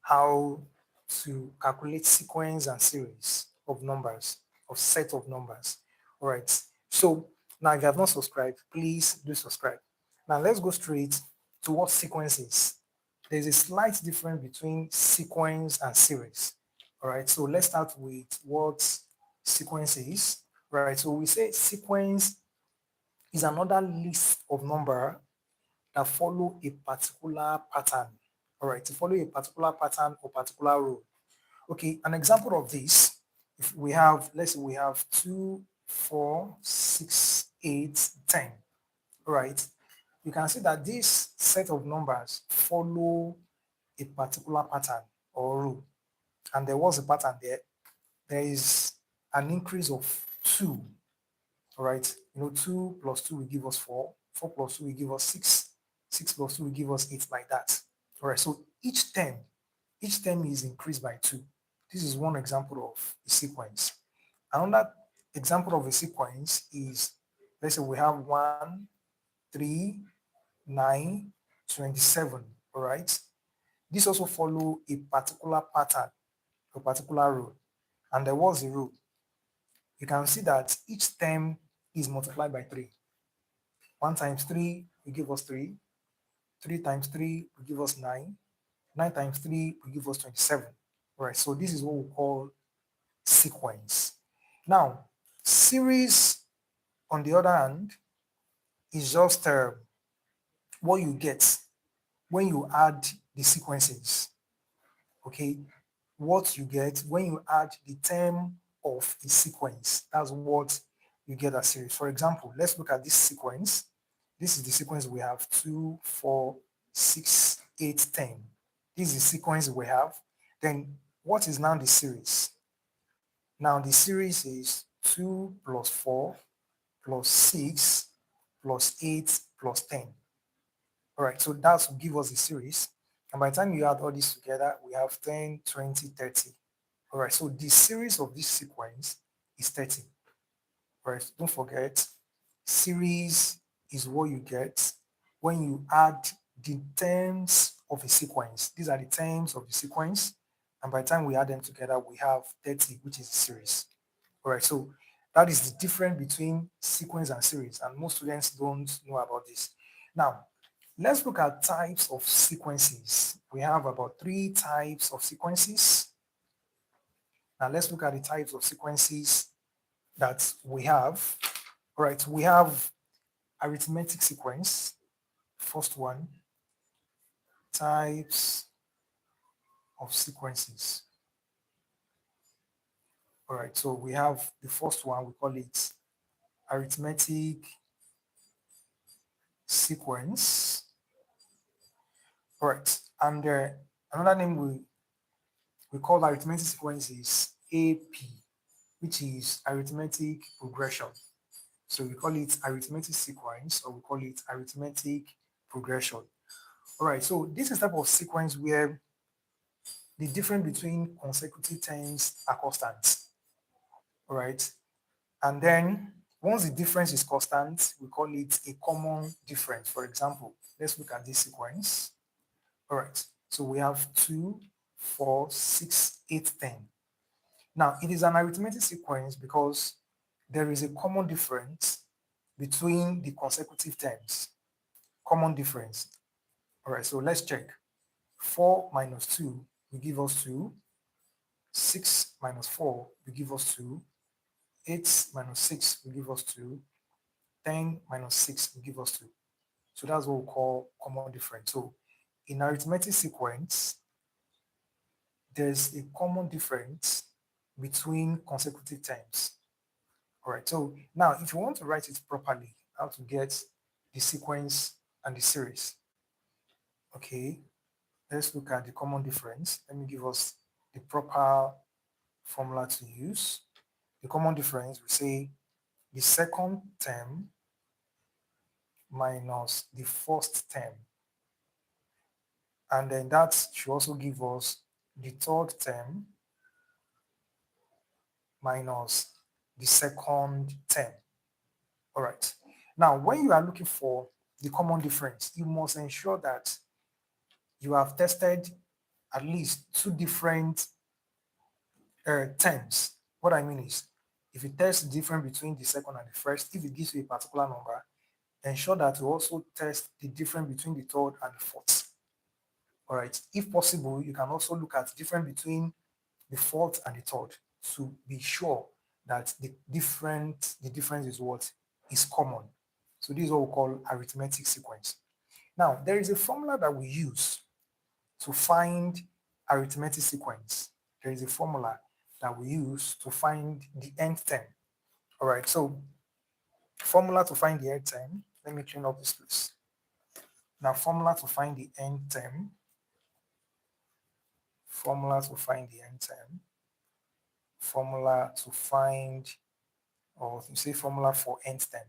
how to calculate sequence and series of numbers, of set of numbers. All right. So now if you have not subscribed, please do subscribe. Now let's go straight to what sequence is. There's a slight difference between sequence and series. All right. So let's start with what sequence is. Right. So we say sequence is another list of number that follow a particular pattern. All right, to follow a particular pattern or particular rule. Okay, an example of this, if we have, let's say we have 2, 4, 6, 8, 10. All right, you can see that this set of numbers follow a particular pattern or rule. And there was a pattern there. There is an increase of 2. All right, 2 plus 2 will give us 4. 4 plus 2 will give us 6. 6 plus 2 will give us 8, like that. All right, so each term is increased by 2. This is one example of a sequence. Another example of a sequence is, let's say we have 1, 3, 9, 27. All right, this also follow a particular pattern, a particular rule. And there was a rule. You can see that each term is multiplied by 3. 1 times 3 will give us 3. 3 times 3 will give us 9. 9 times 3 will give us 27. All right, so this is what we call sequence. Now, series, on the other hand, is just what you get when you add the sequences. Okay, what you get when you add the term of a sequence. That's what you get as series. For example, let's look at this sequence. This is the sequence we have: 2, 4, 6, 8, 10. This is the sequence we have. Then what is now the series? Now the series is 2 plus 4 plus 6 plus 8 plus 10. All right, so that will give us the series. And by the time you add all this together, we have 10, 20, 30. All right, so the series of this sequence is 30. All right, don't forget, series is what you get when you add the terms of a sequence. These are the terms of the sequence. And by the time we add them together, we have 30, which is the series. All right, so that is the difference between sequence and series. And most students don't know about this. Now, let's look at types of sequences. We have about 3 types of sequences. Now let's look at the types of sequences that we have. All right, we have arithmetic sequence. First one, types of sequences. All right, so we have the first one, we call it arithmetic sequence. All right, and another name we call arithmetic sequence is AP, which is arithmetic progression. So we call it arithmetic sequence, or we call it arithmetic progression. All right, so this is type of sequence where the difference between consecutive terms are constant. All right, and then once the difference is constant, we call it a common difference. For example, let's look at this sequence. All right, so we have 2, 4, 6, 8, 10. Now, it is an arithmetic sequence because there is a common difference between the consecutive terms. Common difference. All right, so let's check. 4 minus 2 will give us 2. 6 minus 4 will give us 2. 8 minus 6 will give us 2. 10 minus 6 will give us 2. So that's what we call common difference. So in arithmetic sequence, there's a common difference between consecutive terms. All right, so now if you want to write it properly, how to get the sequence and the series. Okay, let's look at the common difference. Let me give us the proper formula to use. The common difference, we say the second term minus the first term. And then that should also give us the third term minus the second term. All right. Now, when you are looking for the common difference, you must ensure that you have tested at least two different terms. What I mean is, if it tests the difference between the second and the first, if it gives you a particular number, ensure that you also test the difference between the third and the fourth. All right. If possible, you can also look at the difference between the fourth and the third to be sure that the difference is what is common. So this is what we call arithmetic sequence. Now, there is a formula that we use to find arithmetic sequence. There is a formula that we use to find the nth term. All right, so formula to find the nth term. Let me clean up this place. Now, formula to find the nth term. Formula to find the nth term. Formula to find, or you say formula for nth term.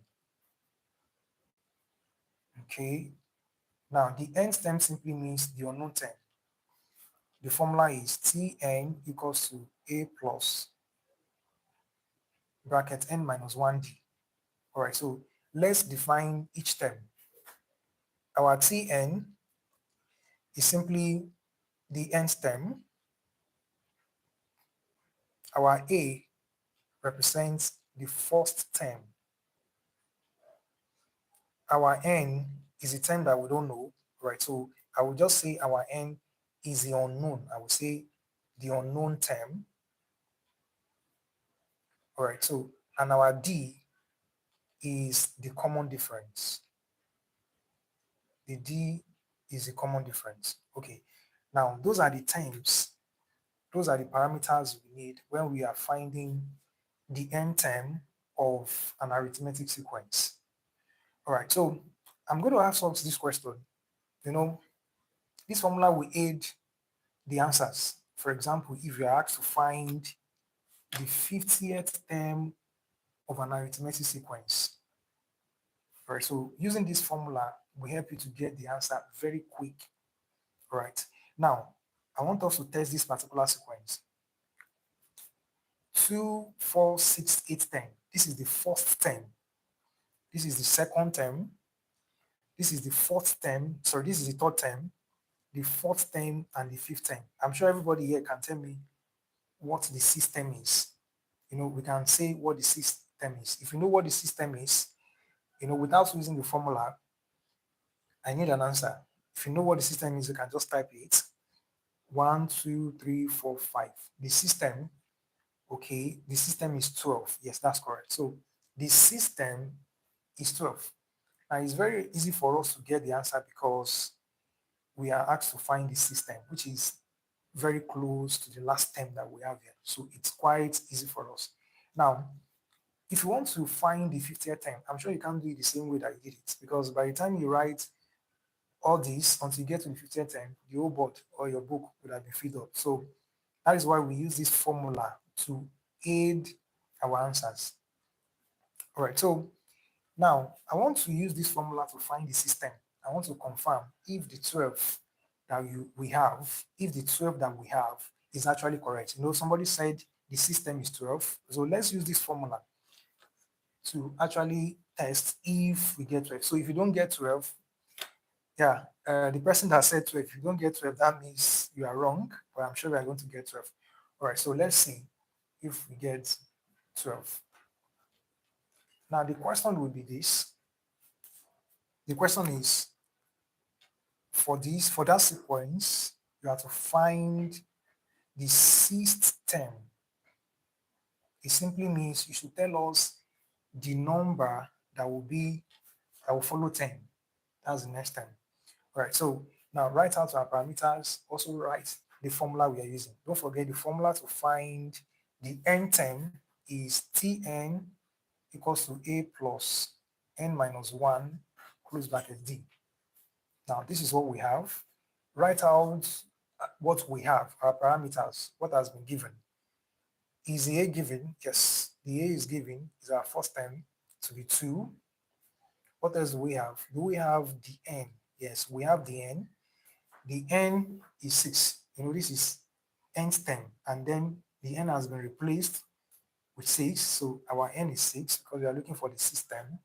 Okay. Now, the nth term simply means the unknown term. The formula is Tn equals to a plus bracket n minus 1d. All right, so let's define each term. Our Tn is simply the nth term. Our A represents the first term. Our n is the term that we don't know, right? So I will just say our n is the unknown. I will say the unknown term. All right, so, and our D is the common difference. The D is the common difference. Okay, now those are the terms, those are the parameters we need when we are finding the n term of an arithmetic sequence. All right, so I'm going to ask us this question. You know, this formula will aid the answers. For example, if you are asked to find the 50th term of an arithmetic sequence. All right, so using this formula will help you to get the answer very quick. All right, now I want us to test this particular sequence. 2, 4, 6, 8, 10. This is the first term. This is the second term. This is the fourth term. Sorry, this is the third term, the fourth term, and the fifth term. I'm sure everybody here can tell me what the system is. You know, we can say what the system is. If you know what the system is, you know, without using the formula, I need an answer. If you know what the system is, you can just type it. 1, 2, 3, 4, 5. The system, okay, the system is 12. Yes, that's correct. So the system is 12. Now it's very easy for us to get the answer because we are asked to find the system, which is very close to the last term that we have here. So it's quite easy for us. Now, if you want to find the 50th term, I'm sure you can't do it the same way that you did it, because by the time you write all this until you get to the 50th term, the whole board or your book would have been filled up. So that is why we use this formula to aid our answers. All right, so now I want to use this formula to find the system. I want to confirm if the 12 that we have, if the 12 that we have is actually correct. You know, somebody said the system is 12. So let's use this formula to actually test if we get 12. So if you don't get 12, yeah, the person that said 12, if you don't get 12, that means you are wrong, but I'm sure we are going to get 12. All right, so let's see if we get 12. Now the question will be this. The question is, for that sequence, you have to find the sixth term. It simply means you should tell us the number that will follow 10. That's the next term. All right, so now write out our parameters, also write the formula we are using. Don't forget the formula to find the n term is Tn equals to a plus n minus 1 close bracket d. Now this is what we have. Write out what we have, our parameters, what has been given. Is the a given? Yes, the a is given, is our first term to be 2. What else do we have? Do we have the n? Yes, we have the n. The n is 6. You know, this is nth term, and then the n has been replaced with 6. So our n is 6 because we are looking for the system.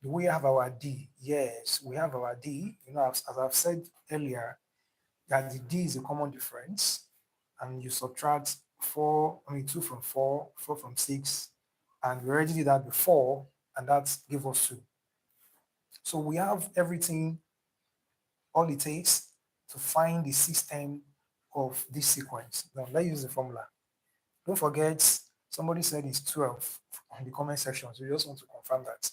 Do we have our d? Yes, we have our d. You know, as I've said earlier, that the D is a common difference, and you subtract 4, 2 from 4, 4 from 6, and we already did that before, and that gave us 2. So we have everything, all it takes to find the system of this sequence. Now let's use the formula. Don't forget, somebody said it's 12 in the comment section, so you just want to confirm that.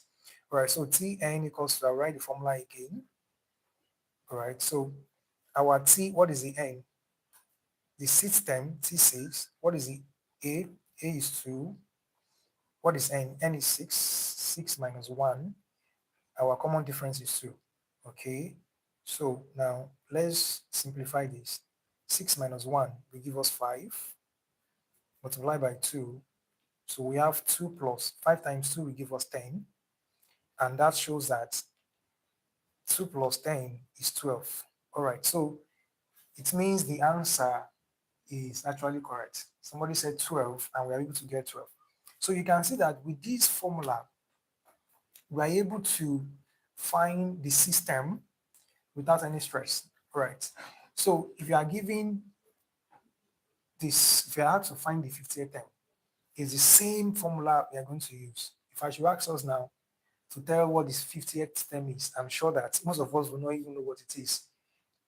All right, so Tn equals to, I'll write the formula again. All right, so our T, what is the N? The system, T6, what is the A? A is 2. What is N? N is 6. 6 minus 1. Our common difference is 2. Okay, so now let's simplify this. 6 minus 1 will give us 5. Multiply by 2. So we have 2 plus 5 times 2 will give us 10. And that shows that 2 plus 10 is 12. All right, so it means the answer is actually correct. Somebody said 12 and we are able to get 12. So you can see that with this formula, we are able to find the system without any stress. All right. So if you are given this, if you are asked to find the 58th term, it's the same formula we are going to use. If I should ask us now to tell what this 50th term is, I'm sure that most of us will not even know what it is.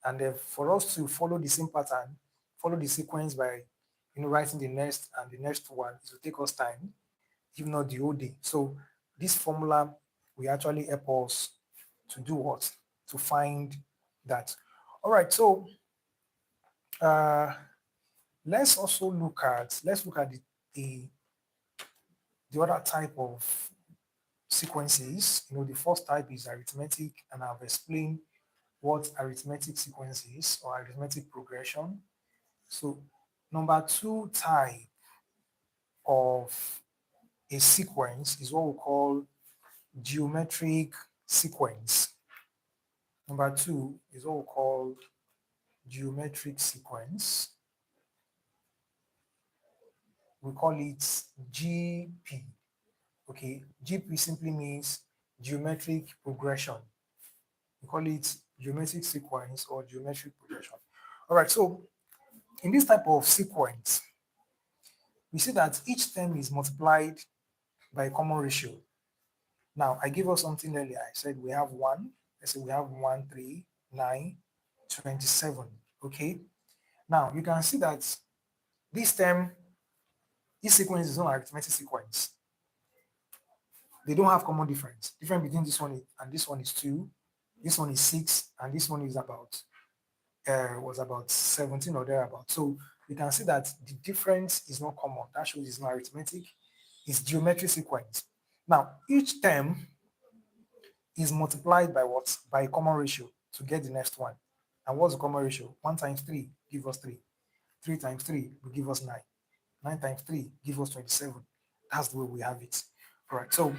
And for us to follow the same pattern, follow the sequence by writing the next and the next one, it will take us time, if not the whole day. So this formula will actually help us to do what? To find that. All right, so uh, let's look at the, the other type of sequences. The first type is arithmetic, and I've explained what arithmetic sequence is, or arithmetic progression. So number 2 type of a sequence is what we call geometric sequence. Number 2 is what we call geometric sequence. We call it GP. Okay, GP simply means geometric progression. We call it geometric sequence or geometric progression. All right, so in this type of sequence, we see that each term is multiplied by a common ratio. Now, I gave us something earlier. I said we have 1. Let's say we have 1, 3, 9, 27. Okay. Now, you can see that this term, this sequence is not an arithmetic sequence. They don't have common difference. Difference between this one and this one is 2. This one is 6, and this one is was about 17 or thereabout. So you can see that the difference is not common. That shows it's not arithmetic. It's geometric sequence. Now, each term is multiplied by what? By a common ratio to get the next one. And what's the common ratio? 1 times 3 give us 3. 3 times 3 will give us 9. 9 times 3 give us 27. That's the way we have it. All right. So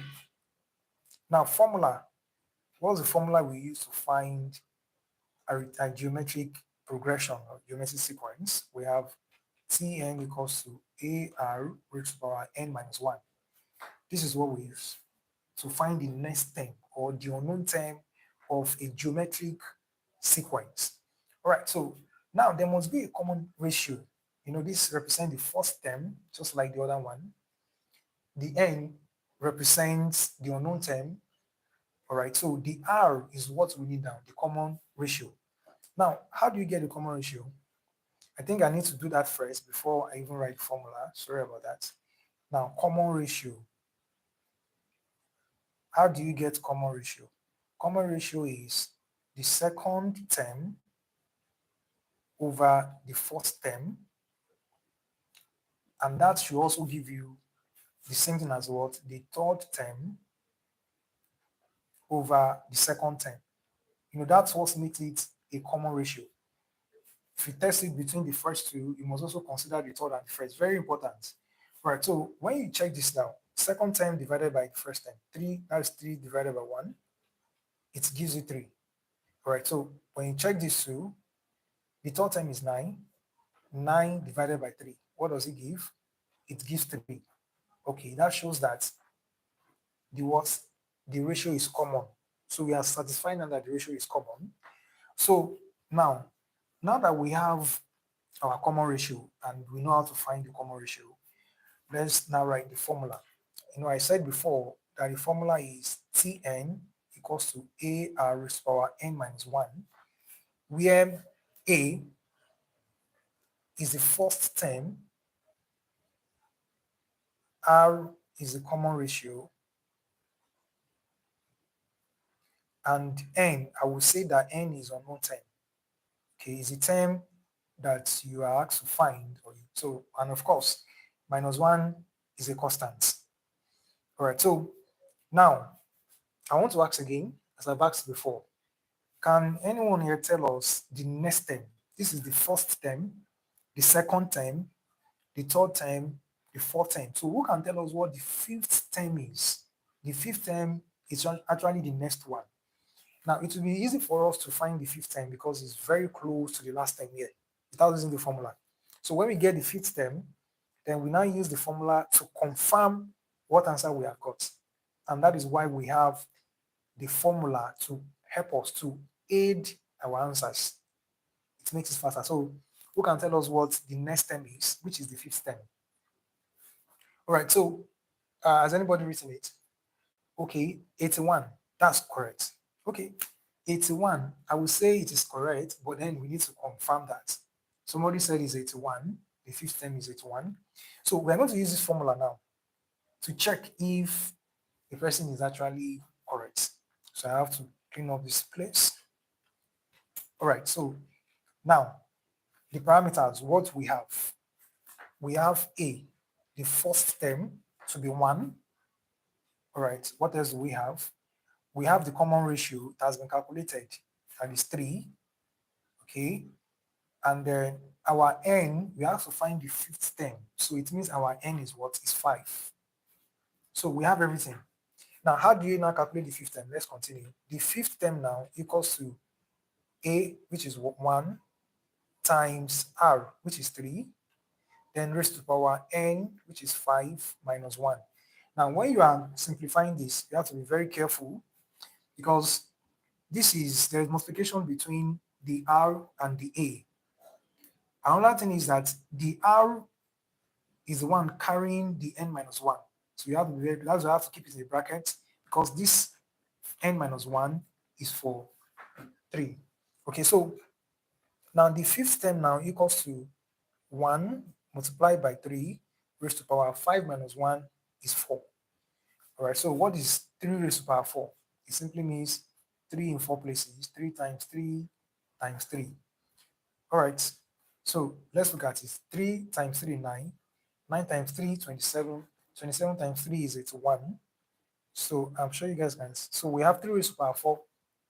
now formula. What's the formula we use to find a geometric progression or geometric sequence? We have Tn equals to AR raised to power n minus 1. This is what we use to find the next term or the unknown term of a geometric sequence. All right, so now there must be a common ratio. This represents the first term, just like the other one. The n represents the unknown term. All right, so the R is what we need now, the common ratio. Now, how do you get the common ratio? I think I need to do that first before I even write the formula. Sorry about that. Now, common ratio. How do you get common ratio? Common ratio is the second term over the first term, and that should also give you the same thing as what? The third term over the second term. That's what makes it a common ratio. If you test it between the first two, you must also consider the third and the first. Very important. Right, so when you check this now, second term divided by the first term, 3, that's 3 divided by 1, it gives you 3. All right, so when you check this two, the third term is 9. 9 divided by 3, what does it give? It gives 3. Okay, that shows that the ratio is common. So we are satisfying that the ratio is common. So now, Now that we have our common ratio and we know how to find the common ratio, let's now write the formula. I said before that the formula is Tn equals to AR raised to power n minus 1, where A is the first term, R is the common ratio, and N, I will say that N is unknown term. Okay, is a term that you are asked to find. So, and of course, minus 1 is a constant. All right, so now I want to ask again, as I've asked before, can anyone here tell us the next term? This is the first term, the second term, the third term, the fourth term. So who can tell us what the fifth term is? The fifth term is actually the next one. Now, it will be easy for us to find the fifth term because it's very close to the last term here without using the formula. So when we get the fifth term, then we now use the formula to confirm what answer we have got. And that is why we have the formula to help us to aid our answers. It makes it faster. So who can tell us what the next term is, which is the fifth term? All right, so has anybody written it? Okay, 81. That's correct. Okay, 81. I will say it is correct, but then we need to confirm that. Somebody said it's 81. The fifth term is 81. So we're going to use this formula now to check if the person is actually correct. So I have to clean up this place. All right, so now the parameters, what we have A, the first term to be 1. All right, what else do we have? We have the common ratio that has been calculated, and is 3. Okay, and then our n, we have to find the fifth term. So it means our n is what? Is 5. So we have everything. Now, how do you now calculate the fifth term? Let's continue. The fifth term now equals to A, which is 1, times R, which is 3, then raised to power n, which is 5, minus 1. Now, when you are simplifying this, you have to be very careful because there is multiplication between the R and the A. Another thing is that the R is the one carrying the n minus 1. So you have to be very, that's why you have to keep it in the bracket because this n minus 1 is for 3. Okay, so now the fifth term now equals to 1 multiplied by 3 raised to power 5 minus 1 is 4. All right, so what is 3 raised to power 4? It simply means 3 in 4 places, 3 times 3 times 3. All right, so let's look at it. 3 times 3, 9. 9 times 3, 27. 27 times 3 is 81. So I'm sure you guys can. So we have 3 raised to power 4,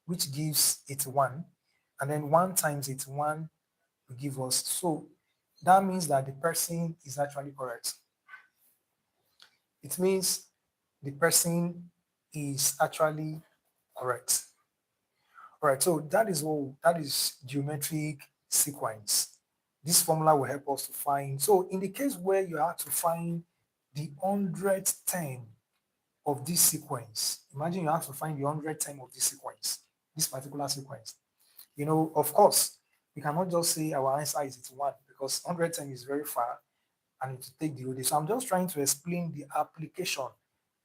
which gives 81. And then 1 times 81 will give us. So that means that the person is actually correct. It means the person is actually correct. All right, so that is geometric sequence. This formula will help us to find. So in the case where you have to find the 100th term of this sequence, imagine you have to find the 100th term of this sequence, this particular sequence. Of course, we cannot just say our answer is 1 because 100 term is very far and it will take the whole day. So I'm just trying to explain the application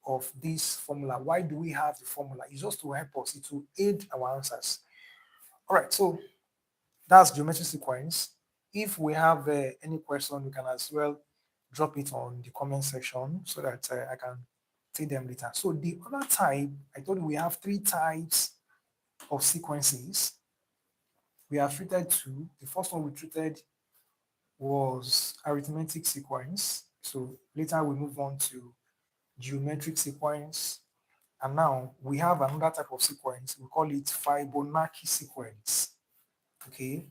of this formula. Why do we have the formula? It's just to help us. It will aid our answers. All right, so that's geometric sequence. If we have any question, we can as well drop it on the comment section so that I can take them later. So the other type, I told you we have 3 types of sequences. We have treated 2. The first one we treated was arithmetic sequence. So later we move on to geometric sequence. And now we have another type of sequence. We call it Fibonacci sequence. Okay.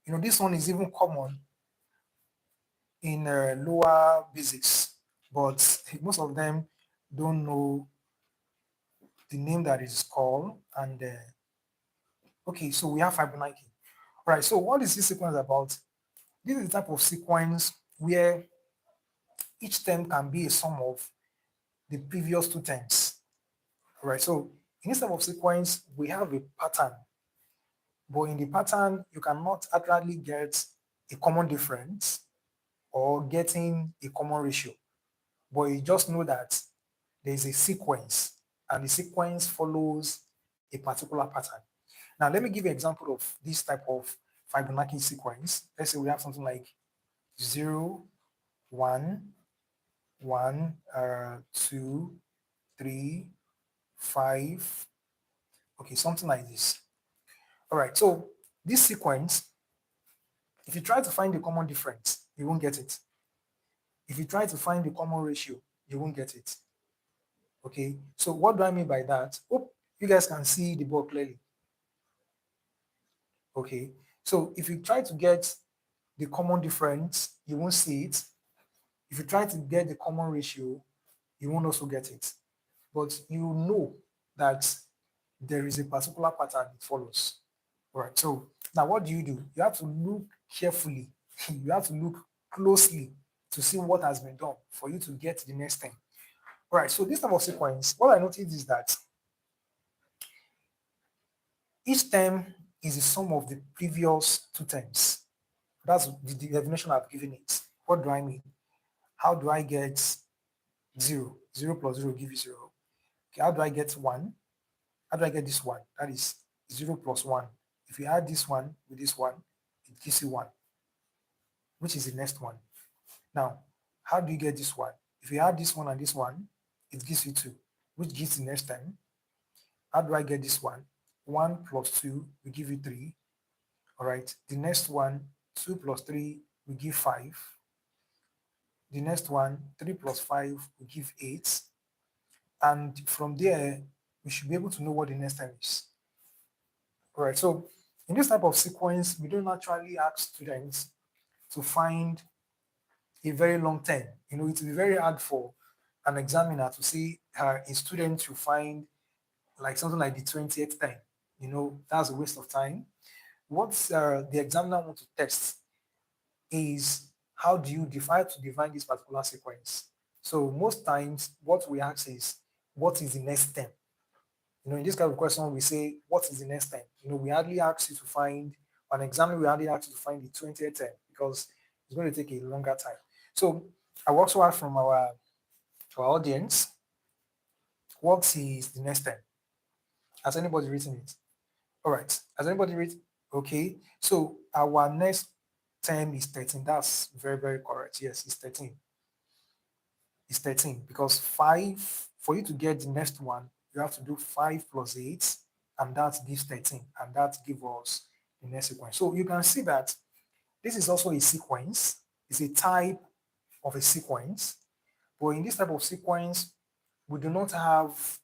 This one is even common in lower basics, but most of them don't know the name that is called. And okay, so we have Fibonacci. All right, so what is this sequence about? This is the type of sequence where each term can be a sum of the previous 2 terms. All right, so in this type of sequence, we have a pattern. But in the pattern, you cannot accurately get a common difference or getting a common ratio. But you just know that there is a sequence and the sequence follows a particular pattern. Now, let me give you an example of this type of Fibonacci sequence. Let's say we have something like 0, 1, 1, 2, 3, 5. Okay, something like this. All right, so this sequence, if you try to find the common difference, you won't get it. If you try to find the common ratio, you won't get it. Okay, so what do I mean by that? Hope you guys can see the board clearly. Okay, so if you try to get the common difference, you won't see it. If you try to get the common ratio, you won't also get it. But you know that there is a particular pattern it follows. All right, so now what do? You have to look carefully. You have to look closely to see what has been done for you to get the next thing. All right, so this type of sequence, what I noticed is that each term is the sum of the previous two terms. That's the definition I've given it. What do I mean? How do I get 0? 0 plus 0 will give you 0. Okay, how do I get 1? How do I get this one? That is 0 plus 1. If you add this one with this one, it gives you 1, which is the next one. Now, how do you get this one? If you add this one and this one, it gives you 2, which gives the next term. How do I get this one? 1 plus 2 will give you 3. All right. The next one, 2 plus 3 will give 5. The next one, 3 plus 5 will give 8. And from there, we should be able to know what the next term is. All right. So in this type of sequence, we don't naturally ask students to find a very long term. It will be very hard for an examiner to see a student to find like something like the 20th time. That's a waste of time. What the examiner wants to test is how do you define this particular sequence. So most times what we ask is what is the next term. In this kind of question we say what is the next term. We hardly ask you to find an examiner. We hardly ask you to find the 20th term because it's going to take a longer time. So I will also ask from our audience, what is the next term? Has anybody written it? All right. Has anybody written? Okay. So our next term is 13. That's very, very correct. Yes, it's 13. It's 13 because 5, for you to get the next one, you have to do 5 plus 8, and that gives 13, and that gives us the next sequence. So you can see that this is also a sequence. It's a type of a sequence. But in this type of sequence, we do not have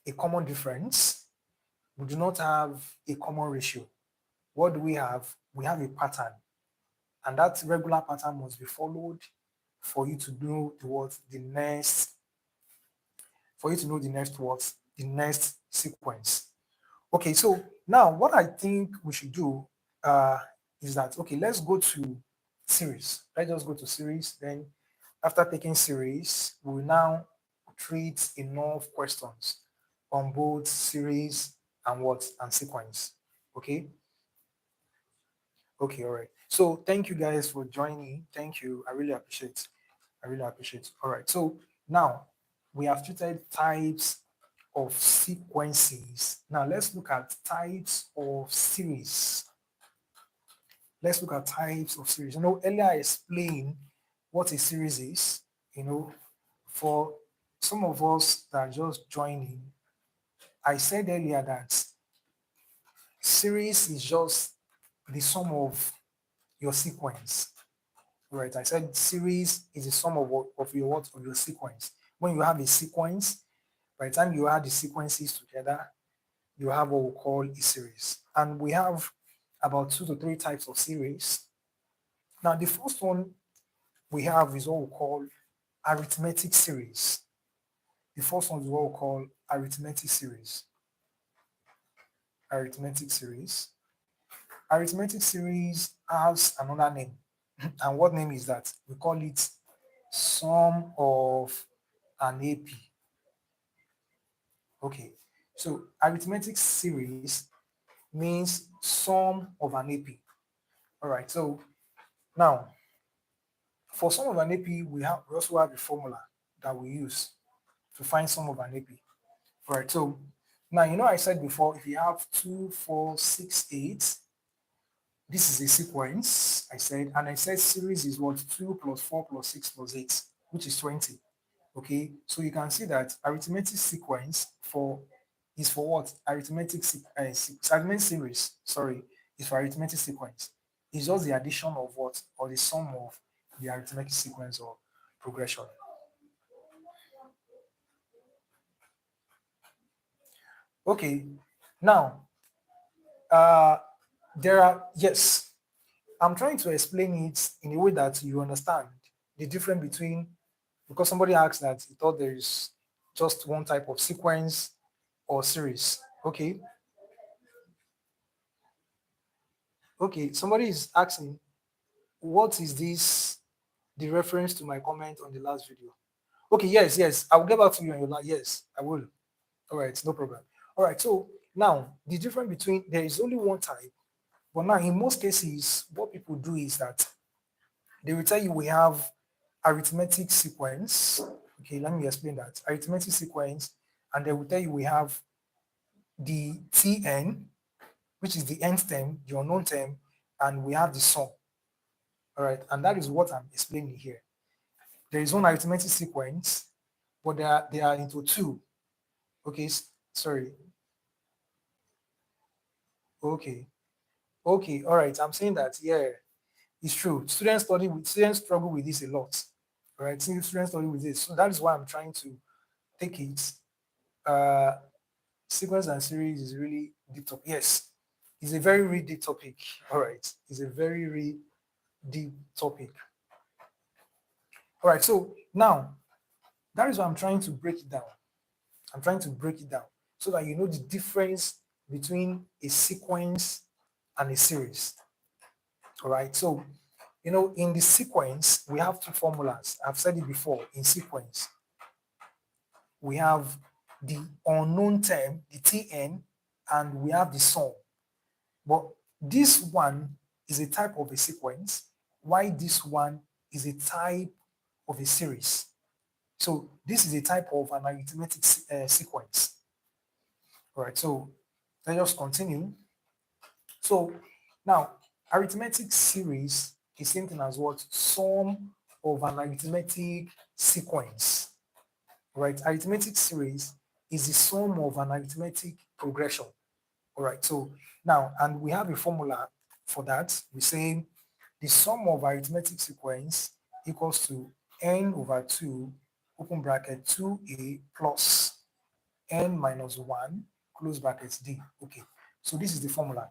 a common difference. We do not have a common ratio. What do we have? We have a pattern. And that regular pattern must be followed for you to know the next sequence. Okay, so now what I think we should do is that, okay, let's go to series. Let's just go to series. Then after taking series, we will now treat enough questions on both series and sequence. Okay. Okay, all right. So thank you guys for joining. Thank you. I really appreciate. All right. So now we have treated types of sequences. Now let's look at types of series. Earlier I explained what a series is. For some of us that are just joining, I said earlier that series is just the sum of your sequence. Right, I said series is the sum of your sequence. When you have a sequence, by the time you add the sequences together, you have what we call a series. And we have about 2 to 3 types of series. Now, the first one we have is what we call arithmetic series. The first one is what we call arithmetic series. Arithmetic series. Arithmetic series has another name. And what name is that? We call it sum of an AP. Okay, so arithmetic series means sum of an AP. All right, so now for sum of an AP, we also have a formula that we use to find sum of an AP. All right, so now I said before, if you have 2, 4, 6, 8, this is a sequence, I said, and I said series is what? 2 plus 4 plus 6 plus 8, which is 20. Okay, so you can see that arithmetic sequence for what? Arithmetic series, sorry, is for arithmetic sequence. It's just the addition of what, or the sum of the arithmetic sequence or progression. Okay, now there are, yes, I'm trying to explain it in a way that you understand the difference between, because somebody asked that he thought there is just one type of sequence or series. Okay. Okay. Somebody is asking, what is this? The reference to my comment on the last video. Okay. Yes. Yes. I will get back to you on your last. Yes, I will. All right. No problem. All right. So now the difference between, there is only one type, but now in most cases, what people do is that they will tell you we have arithmetic sequence. Okay, let me explain that. Arithmetic sequence, and they will tell you we have the Tn, which is the nth term, the unknown term, and we have the sum. All right, and that is what I'm explaining here. There is one arithmetic sequence, but they are into two. Okay, sorry. Okay, okay, all right. I'm saying that, yeah, it's true. Students struggle with this a lot. All right, students struggle with this. So that is why I'm trying to take it. Uh, Sequence and series is really deep topic. Yes, it's a very, really deep topic. All right, it's a very, really deep topic. All right, so now that is why I'm trying to break it down. I'm trying to break it down so that you know the difference between a sequence and a series. All right, so in the sequence we have two formulas. I've said it before. In sequence, we have the unknown term, the Tn, and we have the sum. But this one is a type of a sequence, while this one is a type of a series. So this is a type of an arithmetic sequence. All right, so let's just continue. So now, arithmetic series is same thing as what? Sum of an arithmetic sequence. All right, arithmetic series is the sum of an arithmetic progression. All right, so now, and we have a formula for that. We say the sum of arithmetic sequence equals to n over 2, open bracket 2a plus n minus 1, close bracket d. Okay, so this is the formula.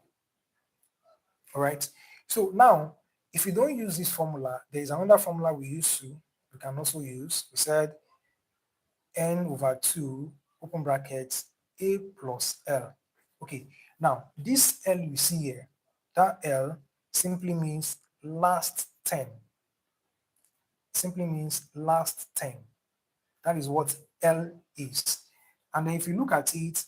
All right, so now, if you don't use this formula, there is another formula we can also use. We said n over 2, open bracket a plus l. Okay, now this L you see here, that L simply means last term. Simply means last term. That is what L is. And then if you look at it,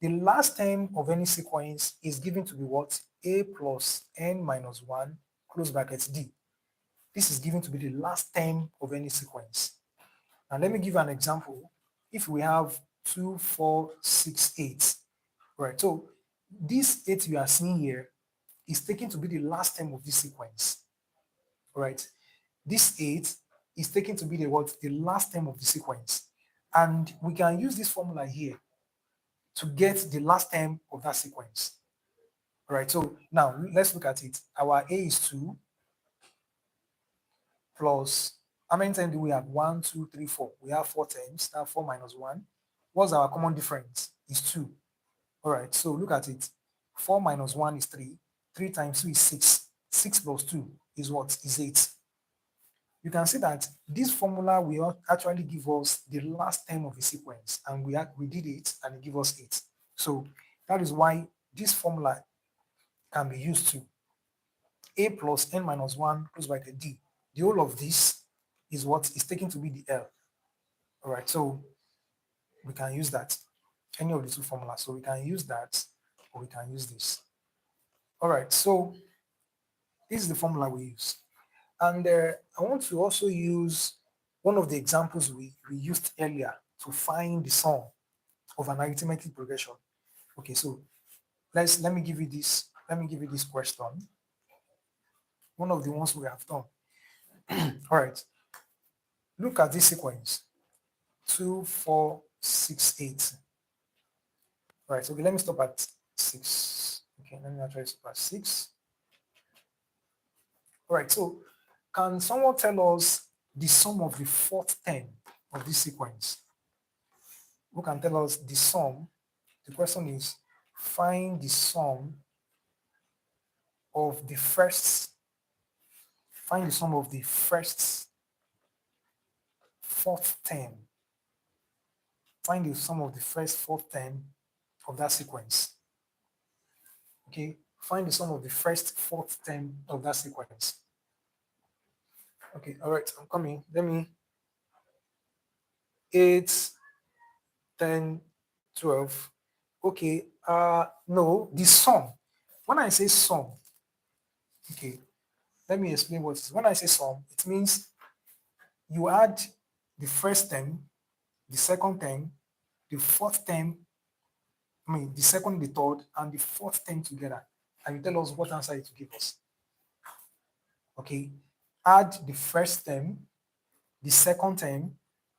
the last term of any sequence is given to be what? A plus n minus 1, close bracket d. This is given to be the last term of any sequence. Now let me give you an example. If we have 2, 4, 6, 8, right? So this 8 you are seeing here is taken to be the last term of this sequence. All right. This 8 is taken to be the what? The last term of the sequence. And we can use this formula here to get the last term of that sequence. All right. So now let's look at it. Our A is 2 plus, how many times do we have? 1, 2, 3, 4. We have 4 terms. Now 4 minus 1. What's our common difference? Is 2. All right. So look at it. 4 minus 1 is 3. 3 times 2 is 6. 6 plus 2 is what? Is 8. You can see that this formula will actually give us the last term of a sequence, and we did it and it gave us 8. So that is why this formula can be used to a plus n minus 1 close by the d. The whole of this is what is taken to be the L. All right, so we can use that, any of the two formulas. So we can use that or we can use this. All right, so this is the formula we use. And I want to also use one of the examples we used earlier to find the sum of an arithmetic progression. Okay, so let me give you this. Let me give you this question. One of the ones we have done. All right, look at this sequence: 2, 4, 6, 8. All right, so okay, let me stop at 6. Okay, let me actually stop at 6. All right, so can someone tell us the sum of the fourth term of this sequence? Who can tell us the sum? The question is, find the sum of the first, find the sum of the first fourth term. Find the sum of the first fourth term of that sequence. Okay, find the sum of the first fourth term of that sequence. Okay, all right, I'm coming. Let me 8, 10, 12. Okay, no, the sum. When I say sum, okay, let me explain what it is. When I say sum, it means you add the first term, the second term, the fourth term, the second, the third, and the fourth term together. And you tell us what answer it will give us. Okay, add the first term, the second term,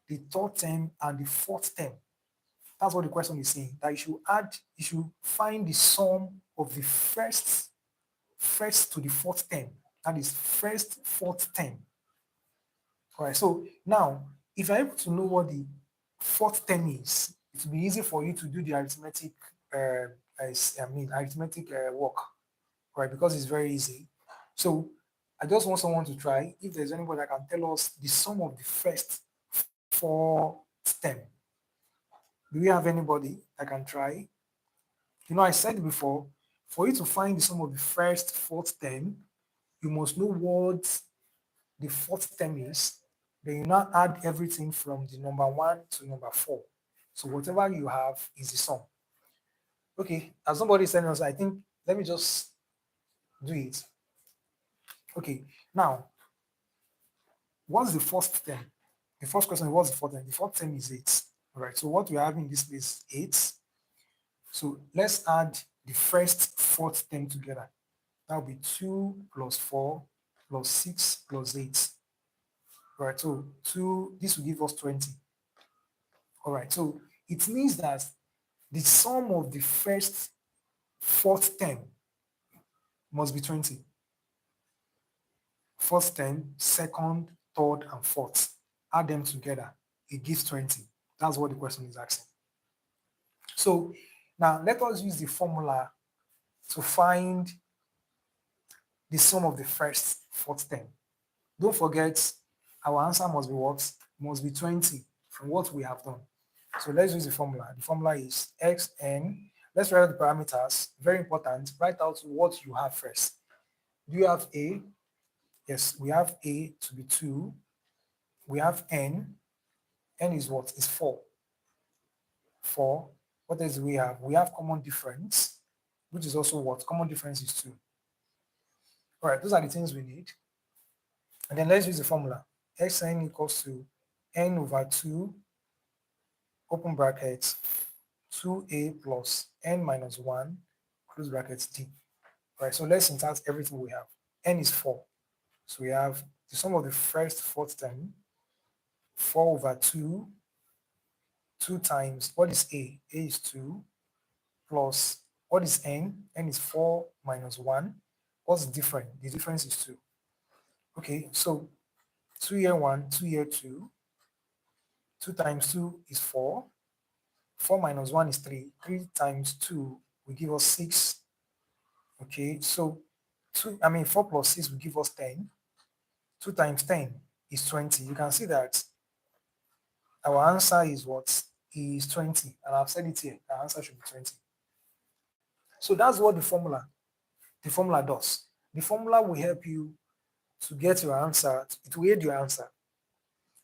the third term, and the fourth term. That's what the question is saying. That you should find the sum of the first to the fourth term. That is first, fourth term. All right. So now, if you're able to know what the fourth term is, it will be easy for you to do the arithmetic. Arithmetic work, right? Because it's very easy. So I just want someone to try. If there's anybody that can tell us the sum of the first four term. Do we have anybody that can try? I said before, for you to find the sum of the first fourth term, you must know what the fourth term is. Then you now add everything from the number 1 to number 4. So whatever you have is the sum. Okay, as somebody is telling us, I think, let me just do it. Okay, now, what's the first term? The first question is, what's the fourth term? The fourth term is 8. All right, so what we have in this place is 8. So let's add the first fourth term together. That will be 2 plus 4 plus 6 plus 8. All right, so 2, this will give us 20. All right, so it means that the sum of the first fourth term must be 20. First term, second, third, and fourth. Add them together, it gives 20. That's what the question is asking. So now let us use the formula to find the sum of the first fourth term. Don't forget, our answer must be what? Must be 20 from what we have done. So let's use the formula. The formula is xn. Let's write out the parameters. Very important. Write out what you have first. Do you have a? Yes, we have a to be 2. We have n. N is what? Is 4. 4. What else do we have? We have common difference, which is also what? Common difference is 2. All right, those are the things we need. And then let's use the formula. Xn equals to n over 2, open brackets, 2a plus n minus 1, close brackets d. All right, so let's syntax everything we have. N is 4. So we have the sum of the first fourth term, 4 over 2, 2 times, what is a? A is 2, plus, what is n? N is 4 minus 1. What's different? The difference is 2. Okay, so 2 here 1, 2 here 2. 2 times 2 is 4. 4 minus 1 is 3. 3 times 2 will give us 6. Okay, so 4 plus 6 will give us 10. 2 times 10 is 20. You can see that our answer is what? Is 20. And I've said it here. Our answer should be 20. So that's what the formula does. The formula will help you to get your answer. It will aid your answer.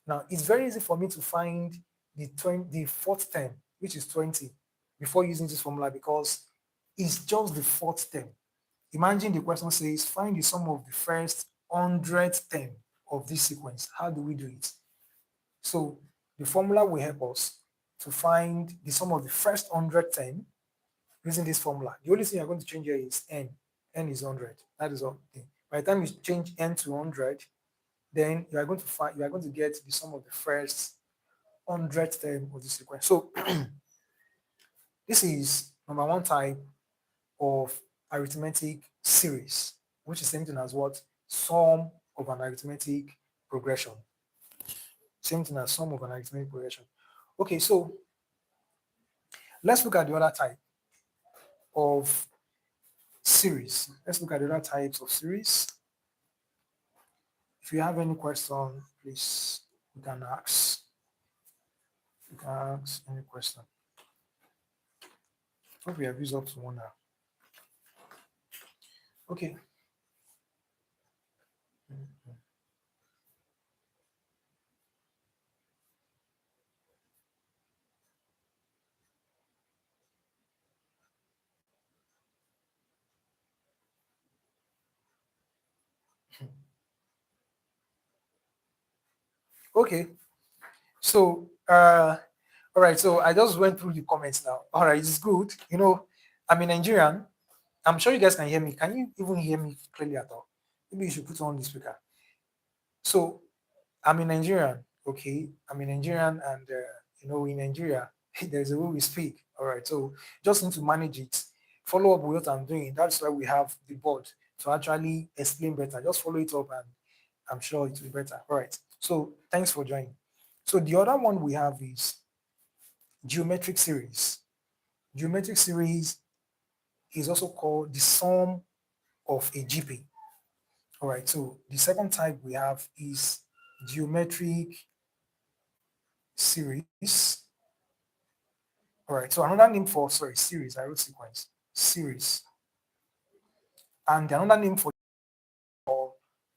Now, it's very easy for me to find the fourth term, which is 20, before using this formula, because it's just the fourth term. Imagine the question says, find the sum of the first 100th term of this sequence. How do we do it? So the formula will help us to find the sum of the first 100 term using this formula. The only thing you're going to change here is n. N is 100. That is all. By the time you change n to 100, then you are going to find you are going to get the sum of the first 100th term of the sequence. So this is number one type of arithmetic series, which is same thing as what? Sum of an arithmetic progression. Same thing as sum of an arithmetic progression. Okay, so let's look at the other type of series. Let's look at the other types of series. If you have any question, please, you can ask. You can ask any question. Hope we have used up to 1 hour. Okay. Okay. So, all right. So I just went through the comments now. All right, it's good. I'm a Nigerian. I'm sure you guys can hear me. Can you even hear me clearly at all? Maybe you should put on the speaker. So I'm a Nigerian. Okay, I'm a Nigerian, and in Nigeria, there's a way we speak. All right. So just need to manage it. Follow up with what I'm doing. That's why we have the board to actually explain better. Just follow it up, and I'm sure it will be better. All right. So thanks for joining. So the other one we have is geometric series. Geometric series is also called the sum of a GP. All right, so the second type we have is geometric series. All right, so another name for, series, I wrote sequence, series. And another name for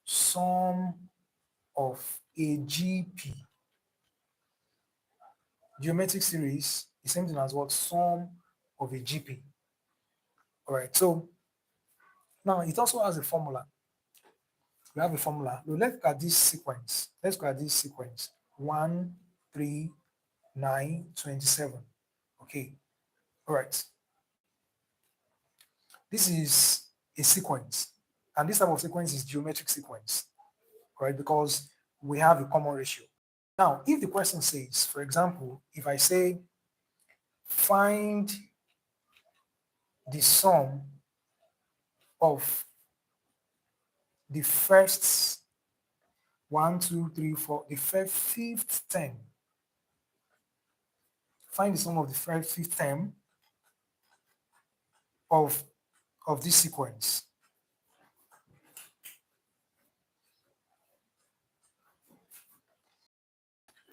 sum of a GP. Geometric series is same thing as what? Sum of a GP. All right, so now it also has a formula. We have a formula. Now let's look at this sequence. Let's look at this sequence. 1, 3, 9, 27. Okay. All right. This is a sequence. And this type of sequence is geometric sequence. Right? Because we have a common ratio. Now, if the question says, for example, if I say find the sum of the first 1, 2, 3, 4, the fifth term. Find the sum of the fifth term of this sequence.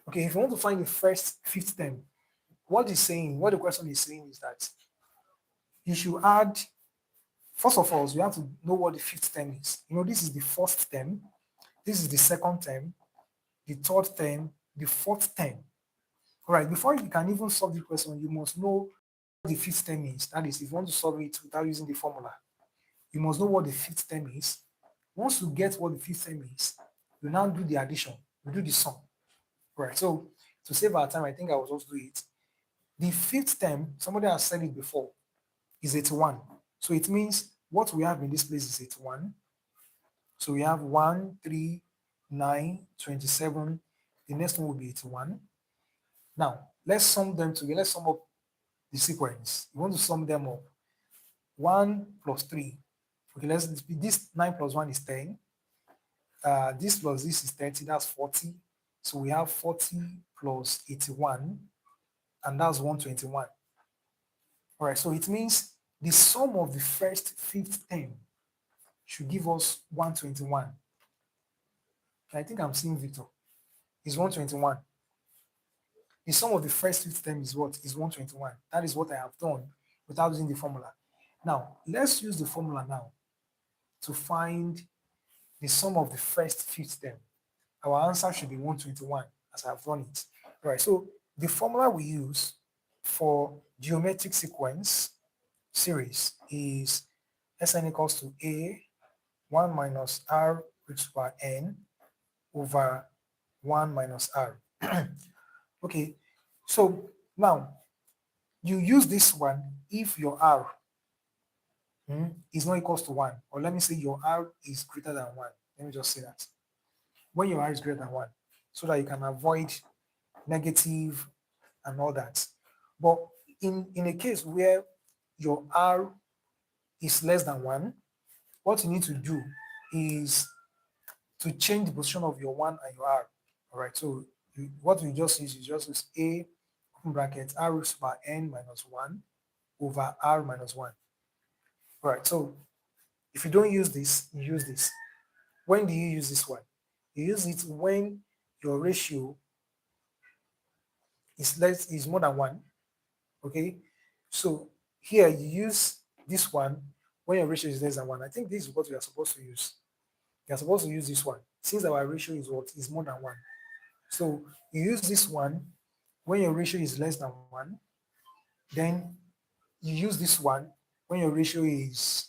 Okay, if you want to find the first fifth term, what the question is saying is that you should add, first of all, you have to know what the fifth term is. This is the first term, this is the second term, the third term, the fourth term. All right, before you can even solve the question, you must know what the fifth term is. That is, if you want to solve it without using the formula, you must know what the fifth term is. Once you get what the fifth term is, you now do the addition, you do the sum. Right, so to save our time, I think I will just do it. The fifth term, somebody has said it before, is 81. So it means what we have in this place is 81. So we have 1, 3, 9, 27. The next one will be 81. Now, let's sum them together. Let's sum up the sequence. We want to sum them up. 1 plus 3. Okay, this 9 plus 1 is 10. This plus this is 30. That's 40. So we have 40 plus 81, and that's 121. All right, so it means the sum of the first fifth term should give us 121. I think I'm seeing Victor. It's 121. The sum of the first fifth term is what? Is 121. That is what I have done without using the formula. Now, let's use the formula now to find the sum of the first fifth term. Our answer should be 121, as I've done it. All right, so the formula we use for geometric sequence series is Sn equals to a 1 minus r raised to power n over 1 minus r. Okay, so now you use this one if your r is not equals to 1, or let me say your r is greater than 1. Let me just say that. When your r is greater than 1, so that you can avoid negative and all that. But in a case where your r is less than 1, what you need to do is to change the position of your 1 and your r. All right, so what we just use is just use a open bracket r raised to power n minus 1 over r minus 1. All right, so if you don't use this, you use this. When do you use this one? You use it when your ratio is more than 1. Okay, so here you use this one when your ratio is less than 1. I think this is what we are supposed to use. You are supposed to use this one since our ratio is what is more than 1. So you use this one when your ratio is less than 1. Then you use this one when your ratio is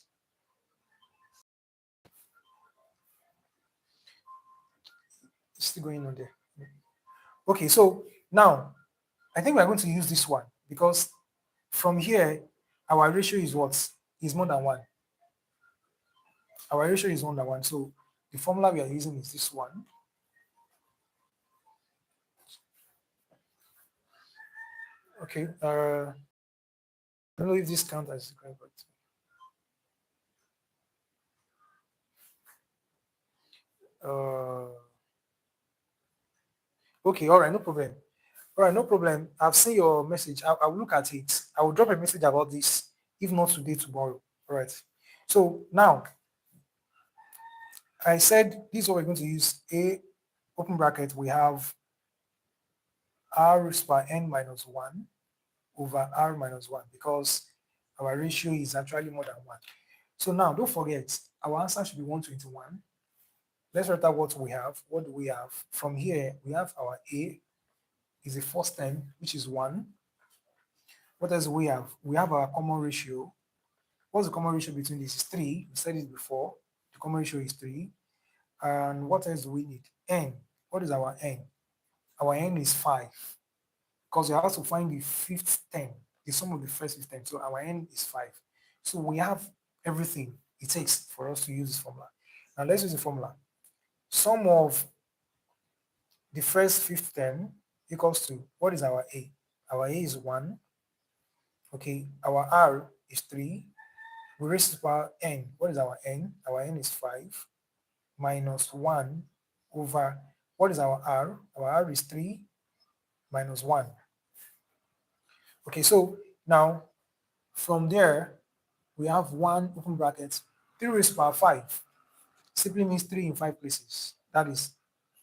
still going on there. Okay, so now I think we're going to use this one because from here our ratio is what is more than 1. Our ratio is more than 1. So the formula we are using is this one. Okay. I don't know if this counts as correct, but okay, all right, no problem. All right, no problem. I've seen your message. I will look at it. I will drop a message about this, if not today, tomorrow. All right. So now I said this is what we're going to use. A open bracket, we have r raised by n minus 1 over r minus 1 because our ratio is actually more than 1. So now don't forget, our answer should be 121. Let's write out what we have. What do we have? From here, we have our a is the first term, which is 1. What else do we have? We have our common ratio. What's the common ratio between this? Is 3. We said it before. The common ratio is 3. And what else do we need? N. What is our n? Our n is 5. Because we have to find the fifth term, the sum of the first 5 terms. So our n is 5. So we have everything it takes for us to use this formula. Now let's use the formula. Sum of the first 5th term equals to, what is our a? Our a is 1. Okay, our r is 3. We raise to the power n. What is our n? Our n is 5 minus 1 over, what is our r? Our r is 3 minus 1. Okay, so now from there, we have 1 open bracket, 3 raised to the power 5. Simply means 3 in 5 places. That is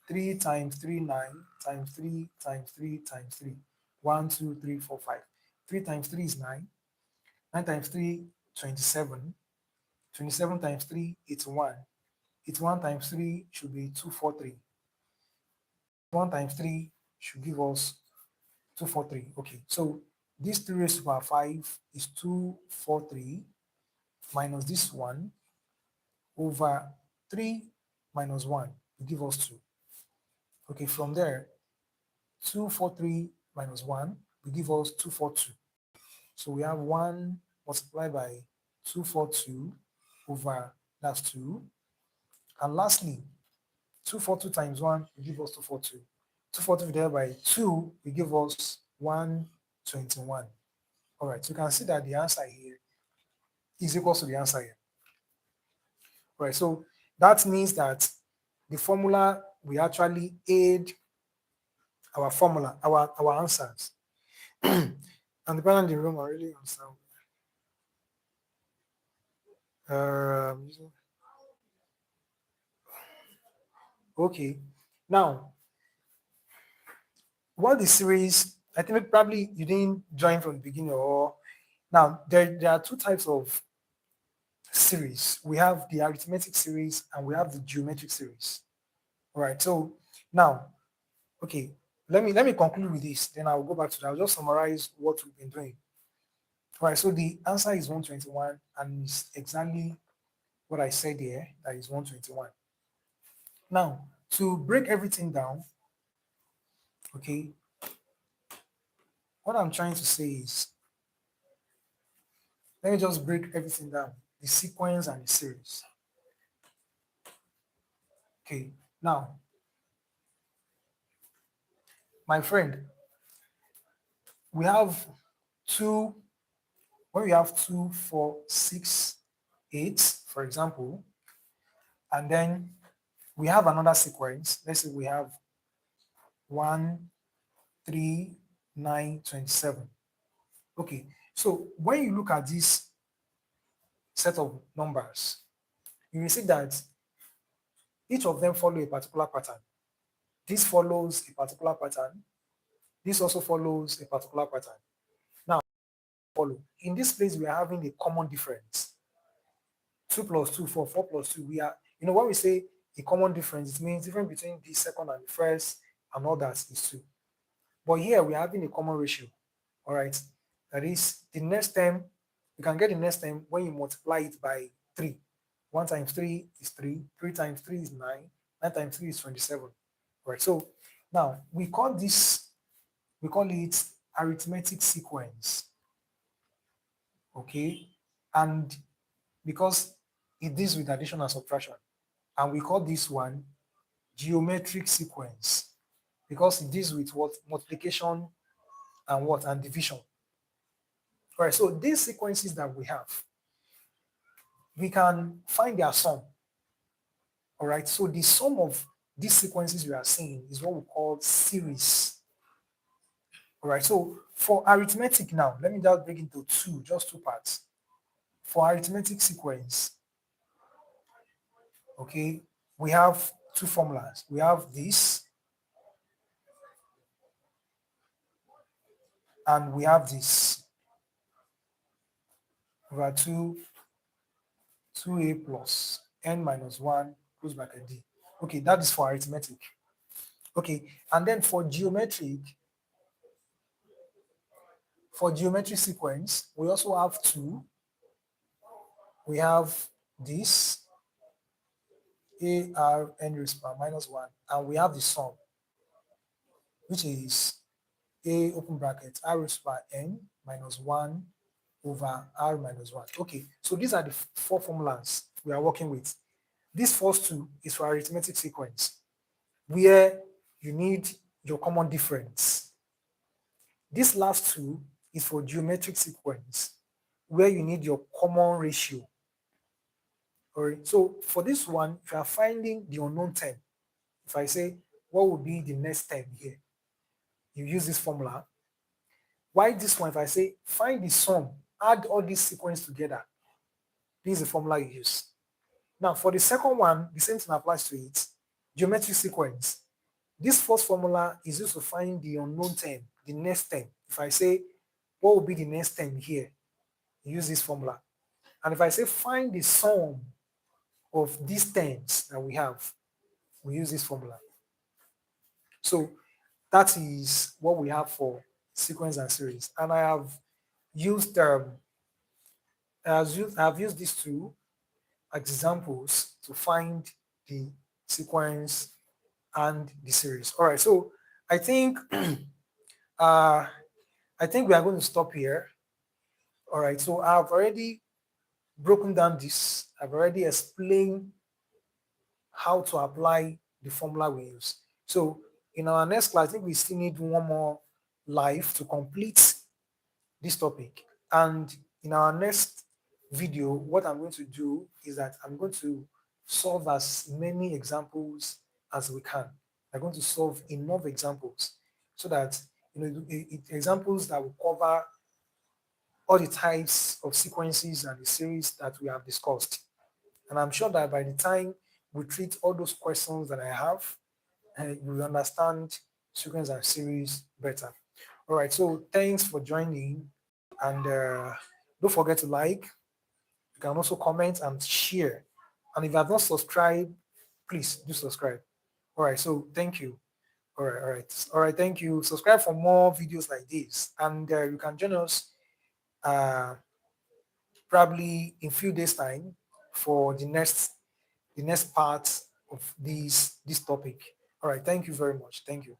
3 times 3, 9 times 3 times 3 times 3. 1, 2, 3, 4, 5. 3 times 3 is 9. 9 times 3, 27. 27 times 3, 81. 81 times 3 should be 243. 1 times 3 should give us 243. Okay, so this 3 raised to the power 5 is 243 minus this one over 3 minus 1 will give us 2. Okay, from there, 243 minus 1 will give us 242. So we have 1 multiplied by 242 over, that's 2. And lastly, 242 times 1 will give us 242. 242 divided by 2 will give us 121. All right, so you can see that the answer here is equal to the answer here. All right, so that means that the formula we actually aid our formula, our answers. And the people in the room are really understand. Um, okay, now what the series? I think probably you didn't join from the beginning, or now there are 2 types of series. We have the arithmetic series and we have the geometric series. All right. So now, okay, let me conclude with this. Then I'll go back to that. I'll just summarize what we've been doing. All right, so the answer is 121, and it's exactly what I said here, that is 121. Now, to break everything down, okay, what I'm trying to say is, let me just break everything down, the sequence and the series. Okay, now, my friend, we have two, when we have 2, 4, 6, 8, for example, and then we have another sequence. Let's say we have 1, 3, 9, 27. Okay, so when you look at this set of numbers, you will see that each of them follow a particular pattern. This follows a particular pattern. This also follows a particular pattern. Now, follow. In this place, we are having a common difference. 2 plus 2, 4, 4 plus 2. We are, when we say a common difference, it means difference between the second and the first and all that is 2. But here we are having a common ratio. All right. That is the next term. You can get the next term when you multiply it by 3. 1 times 3 is 3. 3 times 3 is 9. 9 times 3 is 27. All right. So now we call it arithmetic sequence. Okay. And because it deals with addition and subtraction. And we call this one geometric sequence because it deals with what? Multiplication and what? And division. All right, so these sequences that we have, we can find their sum. All right, so the sum of these sequences we are seeing is what we call series. All right, so for arithmetic now, let me just break into just two parts. For arithmetic sequence, okay, we have two formulas. We have this and we have this. Over 2a plus n minus 1 close bracket d. Okay, that is for arithmetic. Okay, and then for geometric sequence, we also have 2. We have this a r n raised to power minus 1, and we have the sum, which is a open bracket r raised to power n minus 1 over r minus 1. Okay, so these are the 4 formulas we are working with. This first 2 is for arithmetic sequence, where you need your common difference. This last 2 is for geometric sequence, where you need your common ratio. All right, so for this one, if you are finding the unknown term, if I say, what would be the next term here? You use this formula. Why this one? If I say, find the sum, add all these sequence together, this is the formula you use. Now, for the second one, the same thing applies to it. Geometric sequence. This first formula is used to find the unknown term, the next term. If I say, what will be the next term here? You use this formula. And if I say, find the sum of these terms that we have, we use this formula. So that is what we have for sequence and series. And I have used these two examples to find the sequence and the series. All right, so I think we are going to stop here. All right, so I've already broken down this. I've already explained how to apply the formula we use. So in our next class, I think we still need one more live to complete this topic. And in our next video, what I'm going to do is that I'm going to solve as many examples as we can. I'm going to solve enough examples so that examples that will cover all the types of sequences and the series that we have discussed. And I'm sure that by the time we treat all those questions that I have, you will understand sequence and series better. All right, so thanks for joining, and don't forget to like. You can also comment and share. And if you have not subscribed, please do subscribe. All right, so thank you. All right, thank you. Subscribe for more videos like this, and you can join us uh, probably in few days time for the next part of this topic. All right, thank you very much. Thank you.